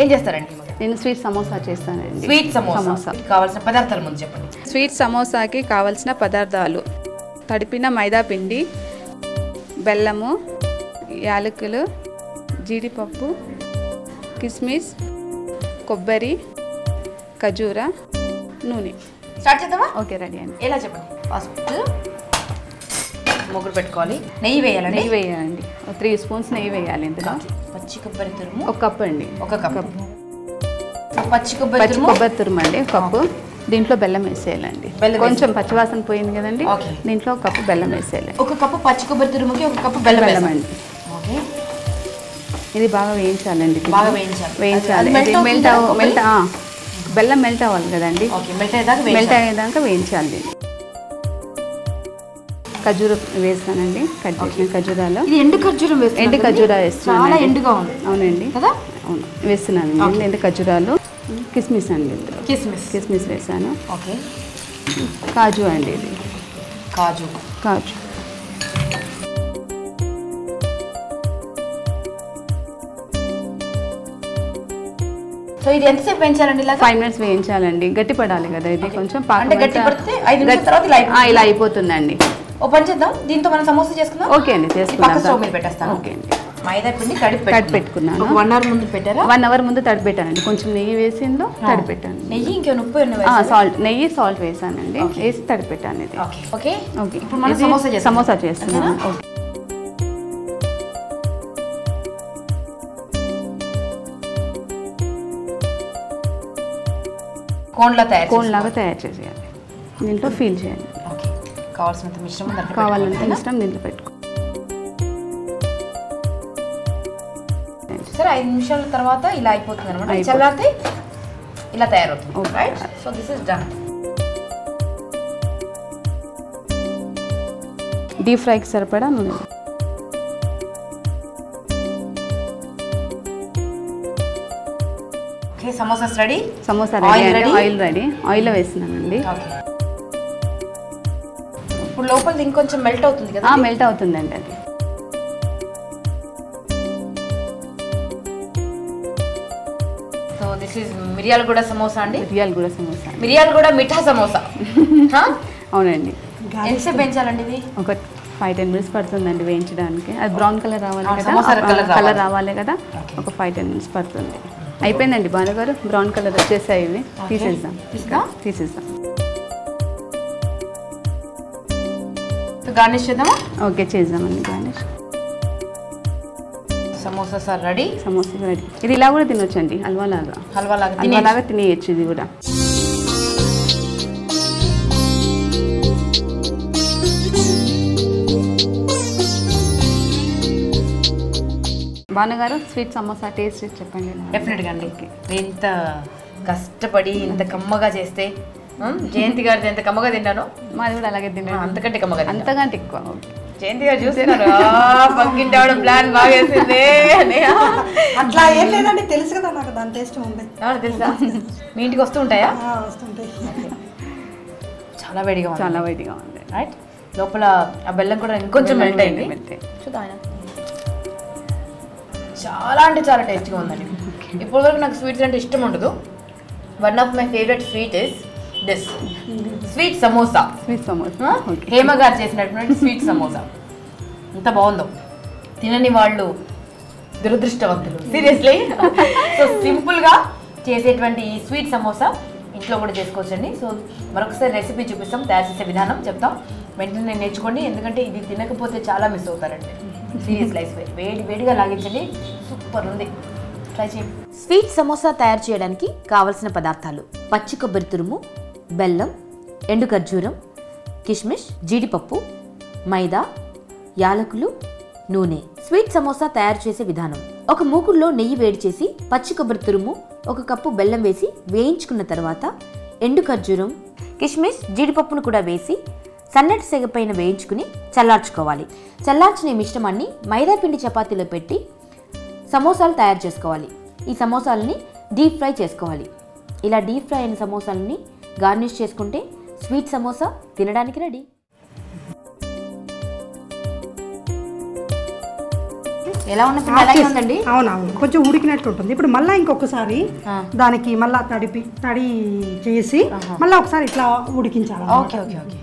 ఏం చేస్తారండి? నేను స్వీట్ సమోసా చేస్తానండి. స్వీట్ సమోసా కావాల్సిన పదార్థాలు ముందు చెప్పండి. స్వీట్ సమోసాకి కావాల్సిన పదార్థాలు: తడిపిన మైదా పిండి, బెల్లము, యాలకులు, జీడిపప్పు, కిస్మిస్, కొబ్బరి, ఖజూర, నూనె. స్టార్ట్ చేద్దామా? ఓకే, రెడీ అండి. ఎలా చెప్పండి? ఫస్ట్ ముగ్గురు పెట్టుకోవాలి. నెయ్యి వేయాలండి. నెయ్యి వేయాలండి. 3 స్పూన్స్ నెయ్యి వేయాలి. ఇందులో పచ్చి కొబ్బరి తురుము 1 కప్ అండి. 1 కప్ పచ్చి కొబ్బరి తురుము అండి 1 కప్పు. దీంట్లో బెల్లం వేసేయాలండి. కొంచెం పచ్చివాసన పోయింది కదండి, దీంట్లో 1 కప్పు బెల్లం వేసేయాలి. 1 కప్పు పచ్చి కొబ్బరి తురుముకి 1 కప్పు బెల్లం అండి. ఓకే, ఇది బాగా వేయించాలండి. బాగా వేయించాలి. బెల్లం మెల్ట్ అవ్వాలి కదండి. మెల్ట్ అయ్యేదాకా వేయించాలి. ఖర్జూరం వేస్తానండి. కట్ చేసిన ఖర్జూరాలు. ఎండు ఖర్జూరం వేస్తున్నాను. చాలా ఎండుగా ఉంది. అవునండి కదా, అవును వేస్తున్నాను. ఎండు ఖర్జూరాలు, కిస్మిస్ అండి. కిస్మిస్ వేసాను. ఓకే, కాజు అండి. ఇది కాజు. సో ఇది ఎంతసేపు వేయించాలండి? 5 మినిట్స్ వేయించాలండి. గట్టి పడాలి కదా ఇది. కొంచెం గట్టి పడితే 5 నిమిషాల తర్వాత ఇలా అయిపోతుందండి. ఓ పని చేద్దాం, దీంతో మనం సమోసా చేసుకుందాం. ఓకే అండి, చేసుకుందాం. స్టవ్ మీద పెట్టేస్తాను. ఓకే అండి. మైదా పిండి తడిపి పెట్టుకున్నాను. 1 అవర్ ముందు పెట్టారా? 1 అవర్ ముందు తడిపి పెట్టానండి. కొంచెం నెయ్యి వేసిందో తడిపి పెట్టాను. నెయ్యి ఇంకేమైనా ఉప్పు సాల్ట్, నెయ్యి సాల్ట్ వేసానండి. వేసి తడిపి పెట్టాను. ఇది ఓకే. ఇప్పుడు మనం సమోసా చేస్తున్నాను. ఓకే, కోన్లాగా తయారు చేసేయాలి. దీంట్లో ఫీల్ చేయాలి. కావాల్సినంత మిశ్రమం దీంట్లో పెట్టుకో. సరే, 5 నిమిషాల తర్వాత ఇలా అయిపోతుంది అనమాట. చల్లారితే ఇలా తయారవుతుంది. Right, so this is done. Deep ఫ్రైకి సరిపడా నూనె. Okay, samosas ready. Oil ready. ఆయిల్లో వేస్తున్నానండి. ఇప్పుడు లోపల ఇంకొంచెం మెల్ట్ అవుతుంది కదా? మెల్ట్ అవుతుందండి. అది so this is Miryalaguda samosa అండి. మిరియాలగూడ మిఠా సమోసా. అవునండి. ఎంతసేపు వేయించాలండి ఇది? ఒక 5-10 మినిట్స్ పడుతుందండి వేయించడానికి. అది బ్రౌన్ కలర్ రావాలి కదా, కలర్ రావాలి కదా. ఒక 5-10 మినిట్స్ పడుతుంది. అయిపోయిందండి భానుగారు. బ్రౌన్ కలర్ వచ్చేసాయి. ఇవి తీసేద్దాం. గార్నిష్ చేద్దామా? ఓకే, చేద్దామండి గార్నిష్. Samosas are ready. ఇది ఇలా కూడా తినొచ్చండి. హల్వాలాగా తినేయచ్చు ఇది కూడా. భానుగారు, స్వీట్ సమోసా టేస్ట్ చెప్పండి. డెఫినెట్గా అండి. ఎంత కష్టపడి ఇంత కమ్మగా చేస్తే, జయంతి గారిది ఎంత కమ్మగా తిన్నాను, మాది కూడా అలాగే తిన్నాను. అంతకంటే కమ్మగా, అంతకంటే ఎక్కువ. జయంతి గారు చూస్తున్నారు, పక్కింటి ఆవిడ ప్లాన్ బాగా వేసింది. అట్లా ఏం లేదండి, తెలుసు కదా నాకు దాని టేస్ట్ ఉంది. తెలుసా? మీ ఇంటికి వస్తూ ఉంటాయా? వస్తుంటాయి. చాలా వేడిగా ఉంది. రైట్, లోపల ఆ బెల్లం కూడా ఇంకొంచెం మెల్ట్ అయింది. చూద్దాం. చాలా అంటే చాలా టేస్ట్గా ఉందండి. ఇప్పటివరకు నాకు స్వీట్స్ అంటే ఇష్టం ఉండదు. One of my favourite sweet is this sweet samosa. Hema గారు చేసినటువంటి స్వీట్ సమోసా ఎంత బాగుందో. తినని వాళ్ళు దురదృష్టవంతులు, సీరియస్లీ. సో సింపుల్గా చేసేటువంటి ఈ స్వీట్ సమోసా ఇంట్లో కూడా చేసుకోవచ్చండి. సో మరొకసారి రెసిపీ చూపిస్తాం, తయారు చేసే విధానం చెప్తాం. వెంటనే నేర్చుకోండి, ఎందుకంటే ఇది తినకపోతే చాలా మిస్ అవుతారండి. సీరియస్ లైఫ్ వేడిగా లాగించండి, సూపర్ ఉంది, ట్రై చేయండి. స్వీట్ సమోసా తయారు చేయడానికి కావలసిన పదార్థాలు: పచ్చి కొబ్బరి తురుము, బెల్లం, ఎండు ఖర్జూరం, కిస్మిస్, జీడిపప్పు, మైదా, యాలకులు, నూనె. స్వీట్ సమోసా తయారు చేసే విధానం: ఒక మూకుడులో నెయ్యి వేడి చేసి పచ్చి కొబ్బరి తురుము, 1 కప్పు బెల్లం వేసి వేయించుకున్న తర్వాత ఎండు ఖర్జూరం, కిస్మిస్, జీడిపప్పును కూడా వేసి సన్నటి సెగ పైన వేయించుకుని చల్లార్చుకోవాలి. చల్లార్చిన ఈ మిశ్రమాన్ని మైదా పిండి చపాతీలో పెట్టి సమోసాలు తయారు చేసుకోవాలి. ఈ సమోసాలని డీప్ ఫ్రై చేసుకోవాలి. ఇలా డీప్ ఫ్రై అయిన సమోసాలని గార్నిష్ చేసుకుంటే స్వీట్ సమోసా తినడానికి రెడీ. ఎలా ఉన్న అలాగే ఉందండి. అవునవును, కొంచెం ఉడికినట్టు ఉంటుంది. ఇప్పుడు మళ్ళీ ఇంకొకసారి దానికి మళ్ళీ తడి చేసి మళ్ళీ ఒకసారి ఇట్లా ఉడికించాలి. Okay okay okay.